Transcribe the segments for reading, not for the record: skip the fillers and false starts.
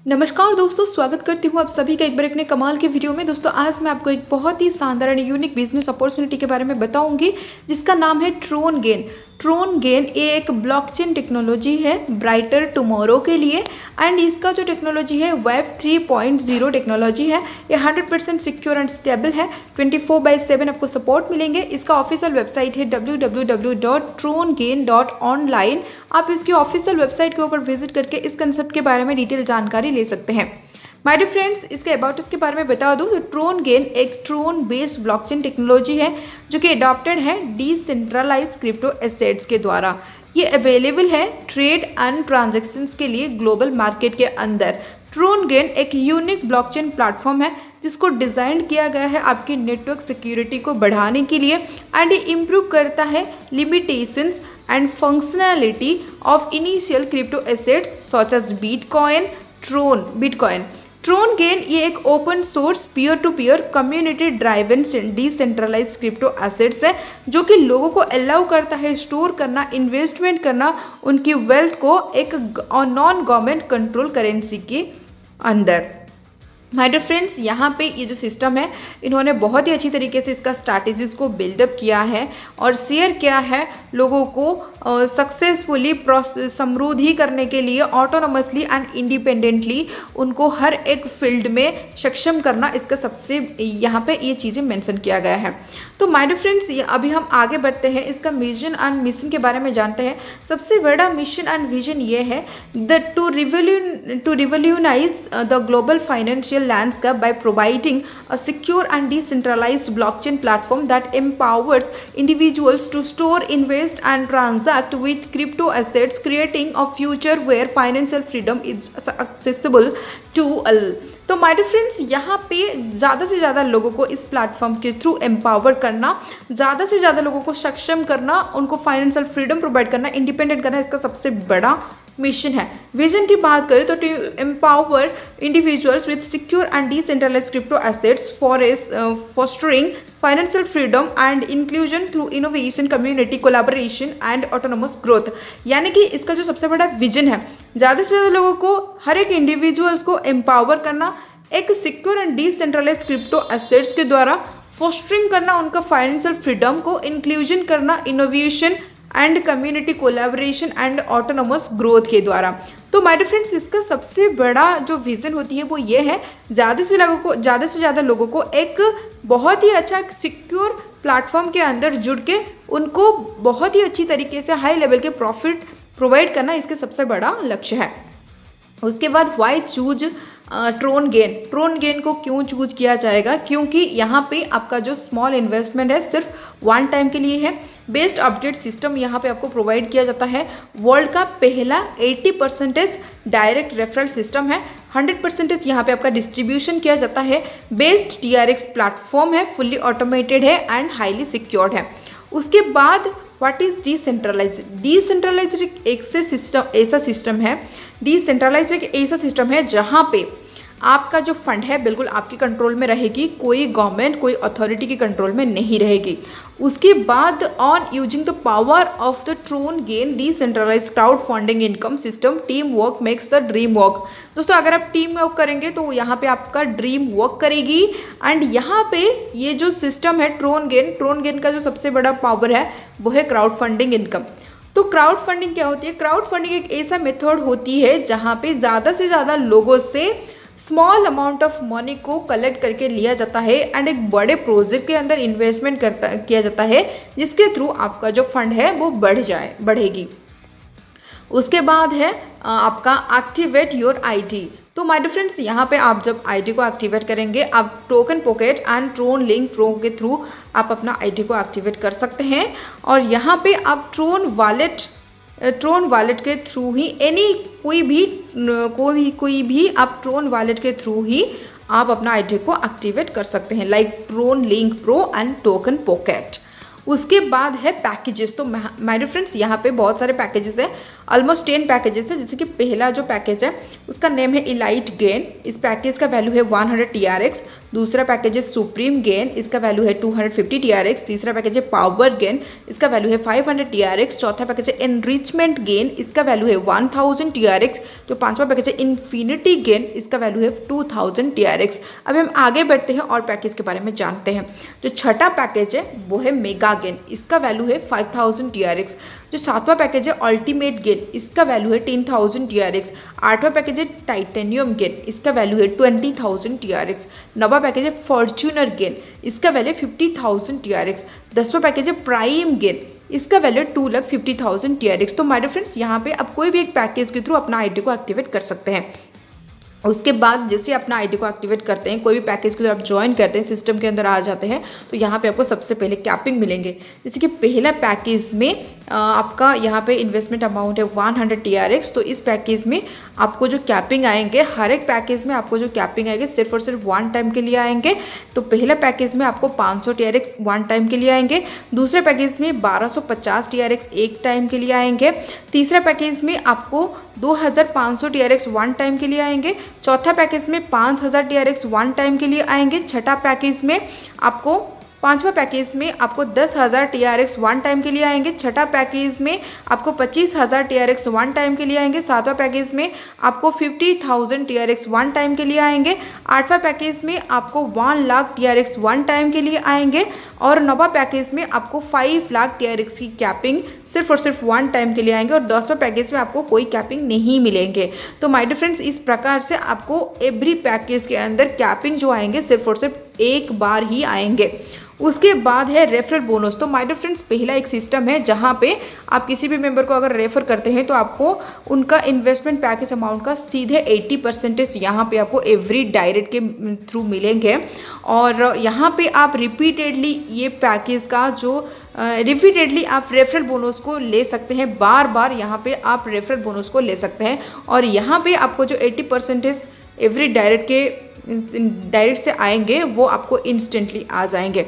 नमस्कार दोस्तों, स्वागत करती हूँ आप सभी का एक बार अपने कमाल के वीडियो में। दोस्तों आज मैं आपको एक बहुत ही शानदार एंड यूनिक बिजनेस अपॉर्चुनिटी के बारे में बताऊंगी जिसका नाम है ट्रोनगेन। ट्रोनगेन ये एक ब्लॉकचेन टेक्नोलॉजी है ब्राइटर टुमारो के लिए एंड इसका जो टेक्नोलॉजी है वेब 3.0 टेक्नोलॉजी है। ये 100% सिक्योर एंड स्टेबल है। 24/7 आपको सपोर्ट मिलेंगे। इसका ऑफिशियल वेबसाइट है www.trongain.online। आप इसकी ऑफिशियल वेबसाइट के ऊपर विजिट करके इस कंसेप्ट के बारे में डिटेल जानकारी ले सकते हैं। माय डियर फ्रेंड्स, इसके अबाउट इसके बारे में बता दूं तो ट्रोनगेन एक ट्रोन बेस्ड ब्लॉकचेन टेक्नोलॉजी है जो कि अडॉप्टेड है डिसेंट्रलाइज क्रिप्टो एसेट्स के द्वारा। ये अवेलेबल है ट्रेड एंड ट्रांजैक्शंस के लिए ग्लोबल मार्केट के अंदर। ट्रोनगेन एक यूनिक ब्लॉकचेन प्लेटफॉर्म है जिसको डिज़ाइन किया गया है आपकी नेटवर्क सिक्योरिटी को बढ़ाने के लिए एंड ये इम्प्रूव करता है limitations and functionality of initial crypto assets such as Bitcoin. Trongen ये एक open source peer to peer community driven decentralize crypto assets है जो कि लोगों को अलाउ करता है स्टोर करना, इन्वेस्टमेंट करना उनकी वेल्थ को एक नॉन गवर्नमेंट कंट्रोल करेंसी के अंदर। माय डियर फ्रेंड्स, यहाँ पे ये जो सिस्टम है इन्होंने बहुत ही अच्छी तरीके से इसका स्ट्रैटेजीज को बिल्डअप किया है और शेयर किया है लोगों को सक्सेसफुली समृद्धि करने के लिए ऑटोनोमसली एंड इंडिपेंडेंटली उनको हर एक फील्ड में सक्षम करना, इसका सबसे यहाँ पे ये चीज़ें मेंशन किया गया है। तो माय डियर फ्रेंड्स, अभी हम आगे बढ़ते हैं, इसका विजन एंड मिशन के बारे में जानते हैं। सबसे बड़ा मिशन एंड विजन ये है to revolutionize the global financial landscape by providing a secure and decentralized blockchain platform that empowers individuals to store, invest and transact with crypto assets, creating a future where financial freedom is accessible to all। तो my dear friends, यहाँ पे ज़्यादा से ज़्यादा लोगों को इस platform के थ्रू एम्पावर करना, ज़्यादा से ज़्यादा लोगों को सक्षम करना, उनको फाइनेंशियल फ्रीडम प्रोवाइड करना, इंडिपेंडेंट करना, इसका सबसे बड़ा मिशन है। विजन की बात करें तो to empower individuals with secure and decentralised crypto assets for fostering financial freedom and inclusion through innovation, community collaboration and autonomous growth. यानी कि इसका जो सबसे बड़ा विजन है, ज़्यादा से ज़्यादा लोगों को, हर एक इंडिविजुअल्स को एम्पावर करना, एक secure and decentralised crypto assets के द्वारा फॉस्टरिंग करना उनका फाइनेंशियल फ्रीडम को, इंक्लूजन करना, innovation and community collaboration and autonomous growth के द्वारा। तो माय डियर फ्रेंड्स, इसका सबसे बड़ा जो विजन होती है वो ये है ज़्यादा से ज़्यादा लोगों को एक बहुत ही अच्छा सिक्योर प्लेटफॉर्म के अंदर जुड़ के उनको बहुत ही अच्छी तरीके से हाई लेवल के प्रॉफिट प्रोवाइड करना इसके सबसे बड़ा लक्ष्य है। उसके बाद वाई चूज ट्रोनगेन को क्यों चूज किया जाएगा? क्योंकि यहाँ पे आपका जो स्मॉल इन्वेस्टमेंट है सिर्फ वन टाइम के लिए है। बेस्ट अपडेट सिस्टम यहाँ पे आपको प्रोवाइड किया जाता है। वर्ल्ड का पहला 80% डायरेक्ट रेफरल सिस्टम है। 100% यहाँ पे आपका डिस्ट्रीब्यूशन किया जाता है। बेस्ट TRX प्लेटफॉर्म है, फुल्ली ऑटोमेटेड है एंड हाईली सिक्योर्ड है। उसके बाद व्हाट इज डिसेंट्रलाइज्ड? डिसेंट्रलाइज्ड एक ऐसा सिस्टम है जहाँ पे आपका जो फंड है बिल्कुल आपके कंट्रोल में रहेगी, कोई गवर्नमेंट, कोई अथॉरिटी के कंट्रोल में नहीं रहेगी। उसके बाद on using the power of the Trongen decentralized crowd funding income system, team work makes the dream work. दोस्तों अगर आप टीम वर्क करेंगे तो यहाँ पे आपका ड्रीम वर्क करेगी। एंड यहाँ पे ये जो सिस्टम है ट्रोनगेन का जो सबसे बड़ा पावर है वो है क्राउड फंडिंग इनकम। तो क्राउड फंडिंग क्या होती है? क्राउड फंडिंग एक ऐसा मेथड होती है जहाँ पे ज़्यादा से ज़्यादा लोगों से स्मॉल अमाउंट ऑफ मनी को कलेक्ट करके लिया जाता है एंड एक बड़े प्रोजेक्ट के अंदर इन्वेस्टमेंट किया जाता है जिसके थ्रू आपका जो फंड है वो बढ़ेगी। उसके बाद है आपका एक्टिवेट योर ID। तो माय डियर फ्रेंड्स, यहाँ पे आप जब ID को एक्टिवेट करेंगे, आप token pocket and Tron link pro के थ्रू आप अपना ID को एक्टिवेट कर सकते हैं। और यहाँ पे आप ट्रोन वॉलेट के थ्रू ही कोई भी आप ट्रोन वॉलेट के थ्रू ही आप अपना ID को एक्टिवेट कर सकते हैं, like Tron link pro and token pocket. उसके बाद है पैकेजेस। तो माय डियर फ्रेंड्स, यहाँ पे बहुत सारे पैकेजेस हैं, ऑलमोस्ट 10 पैकेजेस है। जैसे कि पहला जो पैकेज है उसका नेम है इलाइट गेन। इस पैकेज का वैल्यू है 100 TRX। दूसरा पैकेज है सुप्रीम गेन, इसका वैल्यू है 250 TRX। तीसरा पैकेज है पावर गेन, इसका वैल्यू है 500 TRX। चौथा पैकेज है एनरिचमेंट गेन, इसका वैल्यू है 1000 TRX। जो पांचवा पैकेज है इन्फिनिटी गेन, इसका वैल्यू है 2000 TRX। अब हम आगे बढ़ते हैं और पैकेज के बारे में जानते हैं। जो छठा पैकेज है वो है मेगा गेन, इसका वैल्यू है 5000 TRX। जो सातवां पैकेज है अल्टीमेट गेन, इसका वैल्यू है 10,000 TRX। आठवां पैकेज है टाइटेनियम गेन, इसका वैल्यू है 20,000 TRX। नौवां पैकेज है फॉर्च्यूनर गेन, इसका वैल्यू है 50,000 TRX। 10वां पैकेज है प्राइम गेन, इसका वैल्यू 2,50,000 TRX। तो माय डियर फ्रेंड्स, यहाँ पे आप कोई भी एक पैकेज के थ्रू अपना आईडी को एक्टिवेट कर सकते हैं। उसके बाद जैसे अपना आईडी को एक्टिवेट करते हैं, कोई भी पैकेज को जब आप ज्वाइन करते हैं, सिस्टम के अंदर आ जाते हैं, तो यहाँ पे आपको सबसे पहले कैपिंग मिलेंगे। जैसे कि पहला पैकेज में आपका यहाँ पे इन्वेस्टमेंट अमाउंट है 100 TRX। तो इस पैकेज में आपको जो कैपिंग आएंगे, हर एक पैकेज में आपको जो कैपिंग आएंगे सिर्फ और सिर्फ वन टाइम के लिए आएंगे। तो पहला पैकेज में आपको 500 TRX वन टाइम के लिए आएंगे। दूसरे पैकेज में 1250 TRX एक टाइम के लिए आएंगे। तीसरा पैकेज में आपको 2500 TRX वन टाइम के लिए आएंगे। चौथा पैकेज में 5000 TRX वन टाइम के लिए आएंगे। छठा पैकेज में आपको पांचवा पैकेज में आपको 10,000 TRX वन टाइम के लिए आएंगे। छठा पैकेज में आपको 25,000 TRX वन टाइम के लिए आएंगे। सातवां पैकेज में आपको 50,000 TRX वन टाइम के लिए आएंगे। आठवां पैकेज में आपको 1 लाख TRX वन टाइम के लिए आएंगे। और नौवां पैकेज में आपको 5 लाख TRX की कैपिंग सिर्फ और सिर्फ वन टाइम के लिए आएंगे। और 10वां पैकेज में आपको कोई कैपिंग नहीं मिलेंगे। तो माय डियर फ्रेंड्स, इस प्रकार से आपको एवरी पैकेज के अंदर कैपिंग जो आएंगे सिर्फ और सिर्फ एक बार ही आएंगे। उसके बाद है रेफरल बोनस। तो माय डियर फ्रेंड्स, पहला एक सिस्टम है जहां पे आप किसी भी मेंबर को अगर रेफर करते हैं तो आपको उनका इन्वेस्टमेंट पैकेज अमाउंट का सीधे 80% यहाँ पे आपको एवरी डायरेक्ट के थ्रू मिलेंगे। और यहाँ पे आप रिपीटेडली ये पैकेज का जो रिपीटेडली आप रेफरल बोनस को ले सकते हैं, बार बार यहाँ पे आप रेफरल बोनस को ले सकते हैं। और यहाँ पे आपको जो 80% एवरी डायरेक्ट से आएंगे वो आपको इंस्टेंटली आ जाएंगे।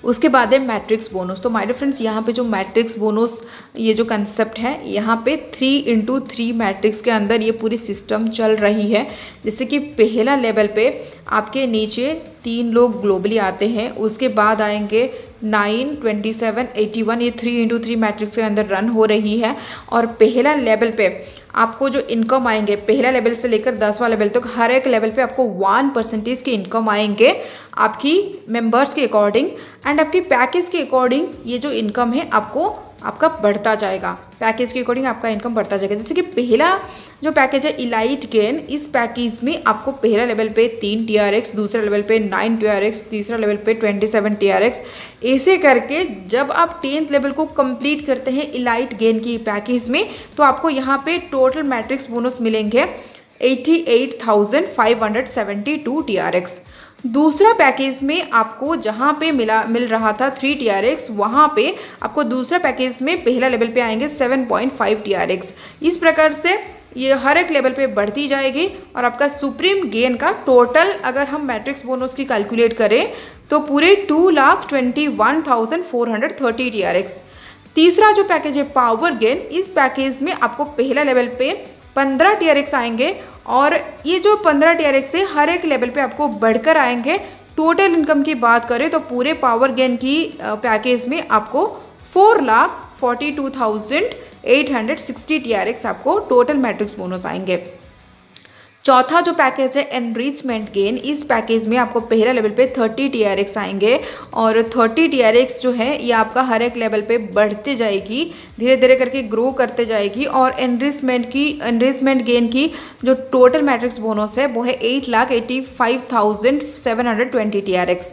उसके बाद है मैट्रिक्स बोनस। तो माय डियर फ्रेंड्स, यहाँ पे जो मैट्रिक्स बोनस ये जो कंसेप्ट है, यहाँ पे 3x3 मैट्रिक्स के अंदर ये पूरी सिस्टम चल रही है। जैसे कि पहला लेवल पे आपके नीचे 3 लोग ग्लोबली आते हैं, उसके बाद आएंगे 9, 27, 81, ये 3x3 मैट्रिक्स के अंदर रन हो रही है। और पहला लेवल पे आपको जो इनकम आएंगे, पहला लेवल से लेकर 10वां लेवल तक हर एक लेवल पे आपको 1% की इनकम आएंगे आपकी मेंबर्स के अकॉर्डिंग। एंड आपकी पैकेज के अकॉर्डिंग ये जो इनकम है आपका बढ़ता जाएगा। पैकेज के अकॉर्डिंग आपका इनकम बढ़ता जाएगा। जैसे कि पहला जो पैकेज है इलाइट गेन, इस पैकेज में आपको पहला लेवल पे 3 TRX, दूसरा लेवल पे 9 TRX, तीसरा लेवल पे 27 TRX। ऐसे करके जब आप 10th लेवल को कंप्लीट करते हैं इलाइट गेन की पैकेज में, तो आपको यहाँ पे टोटल मैट्रिक्स बोनस मिलेंगे 88,572 TRX। दूसरा पैकेज में आपको जहाँ पे मिल रहा था 3 TRX, वहाँ पे आपको दूसरा पैकेज में पहला लेवल पे आएंगे 7.5 TRX। इस प्रकार से ये हर एक लेवल पे बढ़ती जाएगी। और आपका सुप्रीम गेन का टोटल अगर हम मैट्रिक्स बोनस की कैलकुलेट करें तो पूरे 2,21,430 TRX। तीसरा जो पैकेज है पावर गेन, इस पैकेज में आपको पहला लेवल पे 15 TRX आएंगे। और ये जो 15 TRX है हर एक लेवल पे आपको बढ़कर आएंगे। टोटल इनकम की बात करें तो पूरे पावर गेन की पैकेज में आपको 4,42,860 TRX आपको टोटल मैट्रिक्स बोनस आएंगे। चौथा जो पैकेज है एनरिचमेंट गेन, इस पैकेज में आपको पहला लेवल पे 30 TRX आएंगे। और 30 TRX जो है ये आपका हर एक लेवल पे बढ़ते जाएगी, धीरे धीरे करके ग्रो करते जाएगी। और एनरिचमेंट गेन की जो टोटल मैट्रिक्स बोनस है वो है 8,85,720 TRX।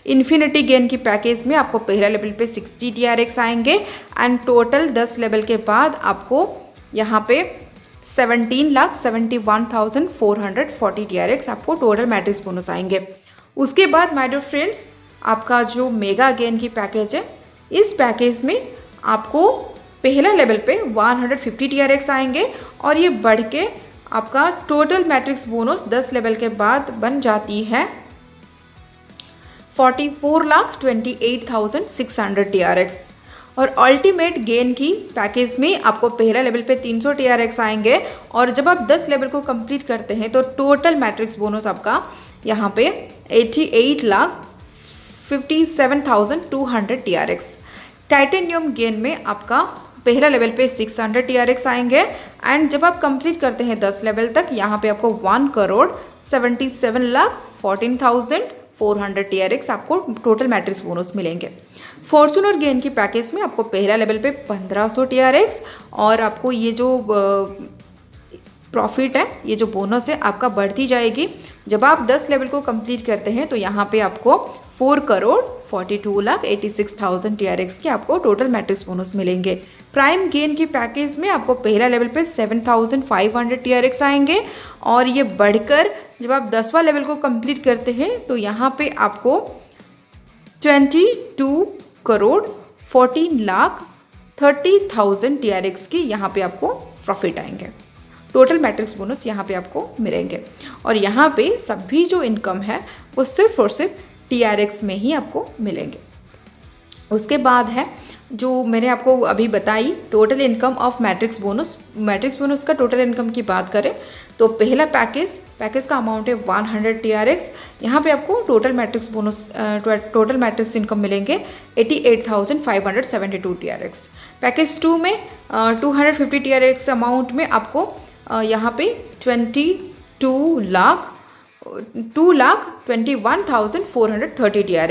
इन्फिनिटी गेन की पैकेज में आपको पहला लेवल पे 60 TRX आएंगे। एंड टोटल 10 लेवल के बाद आपको यहाँ पे 17,71,440 TRX आपको टोटल मैट्रिक्स बोनस आएंगे। उसके बाद माय डियर फ्रेंड्स, आपका जो मेगा गेन की पैकेज है, इस पैकेज में आपको पहला लेवल पे 150 TRX आएंगे। और ये बढ़ के आपका टोटल मैट्रिक्स बोनस 10 लेवल के बाद बन जाती है 44,28,600 TRX। और अल्टीमेट गेन की पैकेज में आपको पहला लेवल पे 300 TRX आएंगे। और जब आप 10 लेवल को कंप्लीट करते हैं तो टोटल मैट्रिक्स बोनस आपका यहाँ पे 88,57,200 TRX। टाइटेनियम गेन में आपका पहला लेवल पे 600 TRX आएंगे एंड जब आप कंप्लीट करते हैं 10 लेवल तक यहाँ पे आपको 1,77,14,400 TRX आपको टोटल मैट्रिक्स बोनस मिलेंगे। फॉर्चूनर गेन की पैकेज में आपको पहला लेवल पे 1500 TRX और आपको ये जो प्रॉफिट है, ये जो बोनस है आपका बढ़ती जाएगी। जब आप 10 लेवल को कंप्लीट करते हैं तो यहाँ पे आपको 4,42,86,000 TRX के आपको टोटल मैट्रिक्स बोनस मिलेंगे। प्राइम गेन की पैकेज में आपको पहला लेवल पे 7,500 TRX आएंगे और ये बढ़कर जब आप 10वां लेवल को कंप्लीट करते हैं तो यहाँ पे आपको 22,14,30,000 TRX की यहाँ पे आपको प्रॉफिट आएंगे। टोटल मैट्रिक्स बोनस यहाँ पे आपको मिलेंगे और यहाँ पे सभी जो इनकम है वो सिर्फ और सिर्फ TRX में ही आपको मिलेंगे। उसके बाद है जो मैंने आपको अभी बताई total income of matrix bonus. Matrix bonus का टोटल इनकम की बात करें तो पहला पैकेज का अमाउंट है 100 TRX। यहाँ पे आपको टोटल मैट्रिक्स इनकम मिलेंगे 88,572 TRX। पैकेज 2 में 250 TRX अमाउंट में आपको यहाँ पे 2,21,430 TRX